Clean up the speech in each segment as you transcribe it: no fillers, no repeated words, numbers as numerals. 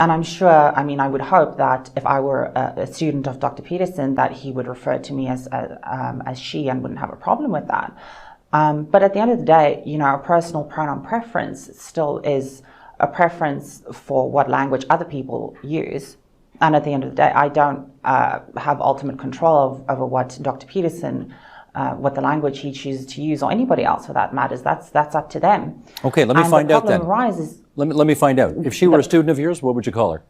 And I'm sure, I mean, I would hope that if I were a student of Dr. Peterson, that he would refer to me as she and wouldn't have a problem with that. But at the end of the day, you know, a personal pronoun preference still is a preference for what language other people use. And at the end of the day, I don't have ultimate control over what Dr. Peterson, what the language he chooses to use, or anybody else for that matters. That's up to them. Okay, let me find out then. Arises, let me find out. If she were a student of yours, what would you call her?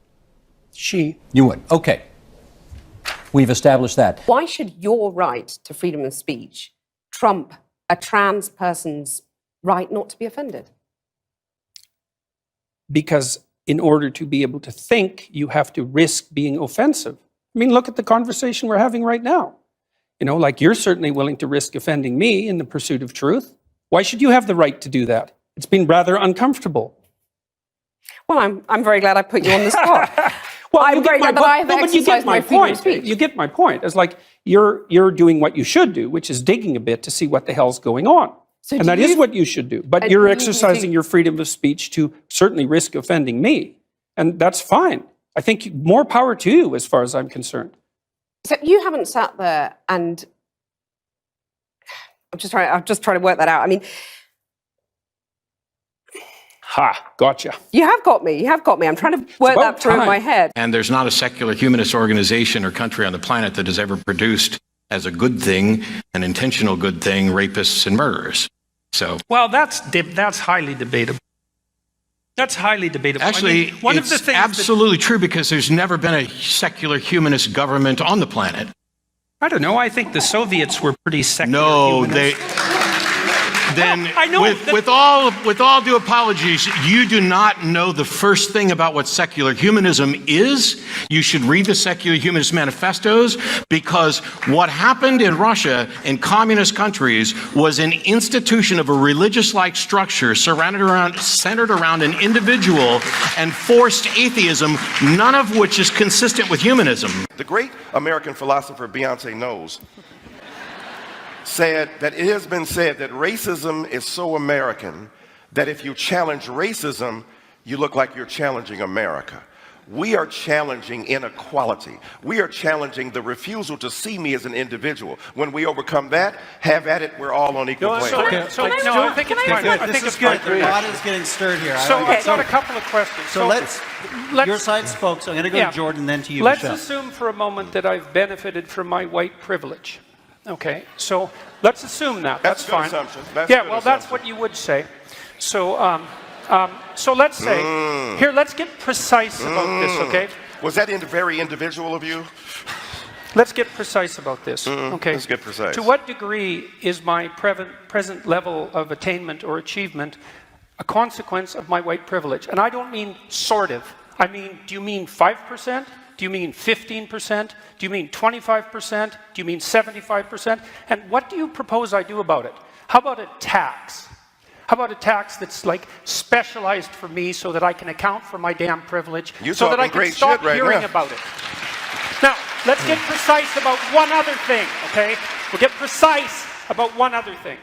She. You would. Okay. We've established that. Why should your right to freedom of speech trump a trans person's right not to be offended? Because in order to be able to think, you have to risk being offensive. I mean, look at the conversation we're having right now. You know, like, you're certainly willing to risk offending me in the pursuit of truth. Why should you have the right to do that? It's been rather uncomfortable. Well, I'm very glad I put you on the spot. Well, I'm very glad that I have exercised my freedom of speech. You get my point. It's like you're doing what you should do, which is digging a bit to see what the hell's going on. So and that is what you should do. But you're exercising your freedom of speech to certainly risk offending me. And that's fine. I think more power to you as far as I'm concerned. So you haven't sat there and I'm just trying to work that out. I mean, gotcha. You have got me. I'm trying to work that through in my head. And there's not a secular humanist organization or country on the planet that has ever produced as a good thing, an intentional good thing, rapists and murderers. So, well, that's highly debatable. That's highly debatable. Actually, I mean, one it's of the things absolutely true, because there's never been a secular humanist government on the planet. I don't know. I think the Soviets were pretty secular. No, humanists. Then, I know with all due apologies, you do not know the first thing about what secular humanism is. You should read the Secular Humanist Manifestos, because what happened in Russia and communist countries was an institution of a religious-like structure centered around an individual and forced atheism, none of which is consistent with humanism. The great American philosopher Beyonce Knowles said that it has been said that racism is so American that if you challenge racism, you look like you're challenging America. We are challenging inequality. We are challenging the refusal to see me as an individual. When we overcome that, have at it, we're all on equal plane. I think it's fine. I think it's good. The pot is getting stirred here. So I've got a couple of questions. So let's your side spoke, so I'm going to go to Jordan, then to you, Let's Michelle. assume for a moment that I've benefited from my white privilege. Okay, so let's assume that. That's fine. Assumption. That's what you would say. So, so let's say, here, let's get precise about this, okay? Was that very individual of you? Let's get precise about this, okay? Let's get precise. To what degree is my present level of attainment or achievement a consequence of my white privilege? And I don't mean sort of. I mean, do you mean 5%? Do you mean 15%? Do you mean 25%? Do you mean 75%? And what do you propose I do about it? How about a tax? How about a tax that's like specialized for me so that I can account for my damn privilege, so that I can stop hearing about it? Now, let's get precise about one other thing, okay? We'll get precise about one other thing.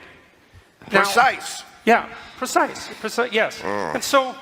Now, Precise? Yeah, precise, yes. And so,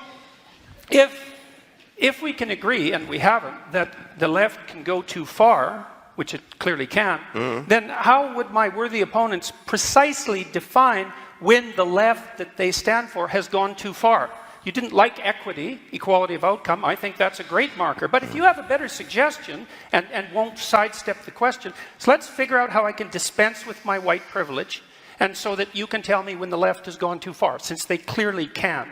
if we can agree, and we haven't, that the left can go too far, which it clearly can, then how would my worthy opponents precisely define when the left that they stand for has gone too far? You didn't like equity, equality of outcome. I think that's a great marker. But if you have a better suggestion and won't sidestep the question, so let's figure out how I can dispense with my white privilege, and so that you can tell me when the left has gone too far, since they clearly can.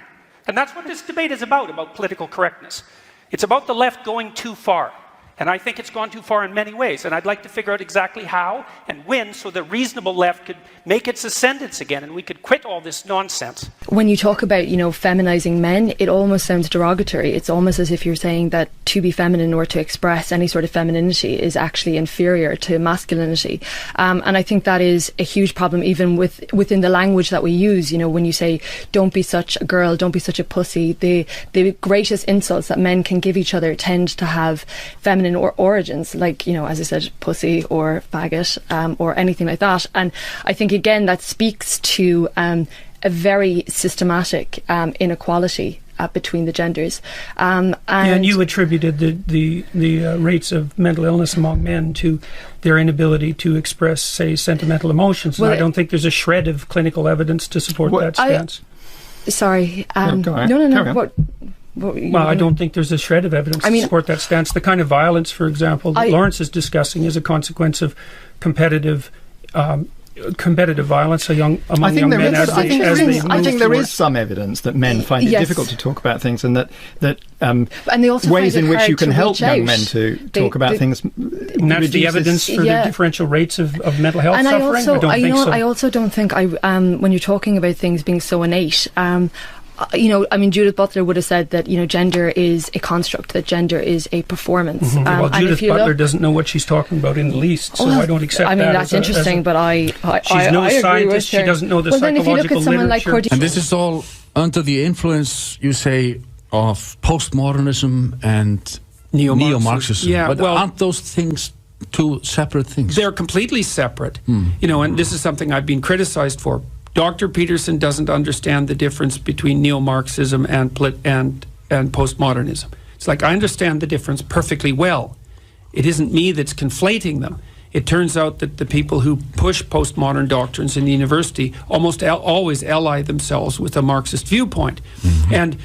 And that's what this debate is about political correctness. It's about the left going too far. And I think it's gone too far in many ways. And I'd like to figure out exactly how and when, so the reasonable left could make its ascendance again and we could quit all this nonsense. When you talk about, feminizing men, it almost sounds derogatory. It's almost as if you're saying that to be feminine or to express any sort of femininity is actually inferior to masculinity. And I think that is a huge problem even within the language that we use. When you say, don't be such a girl, don't be such a pussy, the greatest insults that men can give each other tend to have feminine or origins, like, as I said, pussy or faggot, or anything like that. And I think, again, that speaks to a very systematic inequality between the genders. And you attributed the rates of mental illness among men to their inability to express, say, sentimental emotions. And I don't think there's a shred of clinical evidence to support that stance. Sorry. No. Well, I don't think there's a shred of evidence to support that stance. The kind of violence, for example, that Lawrence is discussing is a consequence of competitive violence among young men as they move I think there forward. is some evidence that men find it difficult to talk about things, and that and they also ways find it in which hard you can to help reach young out. men to talk about things. And that's the evidence for the differential rates of mental health and suffering? I don't think so. I also don't think when you're talking about things being so innate, Judith Butler would have said that, gender is a construct, that gender is a performance. Well, Judith Butler doesn't know what she's talking about in the least, so I don't accept that. That's interesting, but she's no scientist, she doesn't know the psychological if you look at someone literature. like And this is all under the influence, you say, of postmodernism and neo-Marxism. Yeah, but aren't those things two separate things? They're completely separate. And this is something I've been criticized for. Dr. Peterson doesn't understand the difference between neo-Marxism and postmodernism. It's like, I understand the difference perfectly well. It isn't me that's conflating them. It turns out that the people who push postmodern doctrines in the university almost always ally themselves with a Marxist viewpoint. And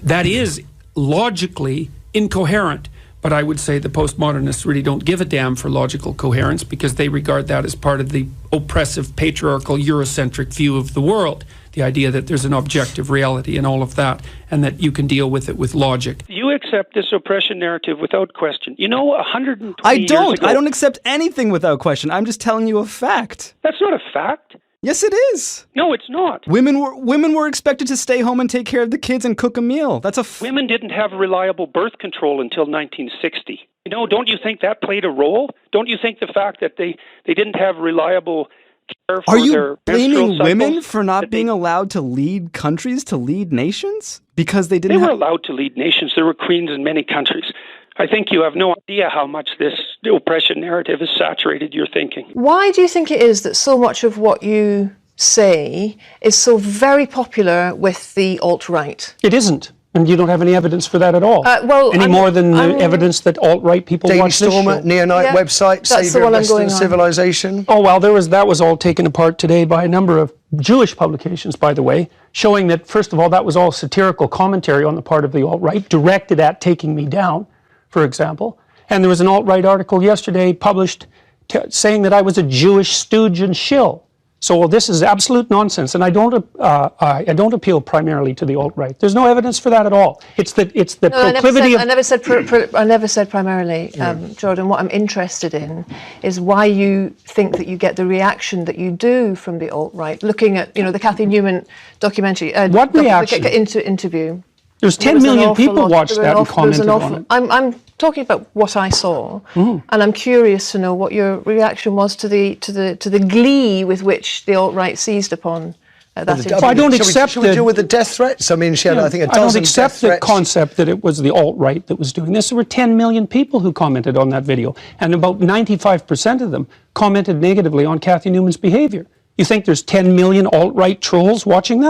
that is logically incoherent. But I would say the postmodernists really don't give a damn for logical coherence, because they regard that as part of the oppressive, patriarchal, Eurocentric view of the world. The idea that there's an objective reality and all of that, and that you can deal with it with logic. You accept this oppression narrative without question. 120 years ago... I don't accept anything without question. I'm just telling you a fact. That's not a fact. Yes, it is. No, it's not. Women were expected to stay home and take care of the kids and cook a meal. That's Women didn't have reliable birth control until 1960. Don't you think that played a role? Don't you think the fact that they didn't have reliable care for their blaming women for not being allowed to lead countries, to lead nations? Because they didn't were allowed to lead nations. There were queens in many countries. I think you have no idea how much this oppression narrative has saturated your thinking. Why do you think it is that so much of what you say is so very popular with the alt-right? It isn't. And you don't have any evidence for that at all. More than the evidence that alt-right people watch this show. Neo-Nite website, Saviour of Western Civilization. Oh, well, that was all taken apart today by a number of Jewish publications, by the way, showing that, first of all, that was all satirical commentary on the part of the alt-right, directed at taking me down, for example. And there was an alt-right article yesterday published saying that I was a Jewish stooge and shill. So this is absolute nonsense, and I don't appeal primarily to the alt-right. There's no evidence for that at all. It's the proclivity of... I never said primarily, Jordan. What I'm interested in is why you think that you get the reaction that you do from the alt-right. Looking at the Cathy Newman documentary, what reaction? Interview. There's 10 million people watched that and commented on it. I'm talking about what I saw, and I'm curious to know what your reaction was to the glee with which the alt-right seized upon that interview. I don't accept Should we deal with the death threats? I mean, she had, I think, a dozen I don't accept death the concept that it was the alt-right that was doing this. There were 10 million people who commented on that video, and about 95% of them commented negatively on Cathy Newman's behavior. You think there's 10 million alt-right trolls watching that?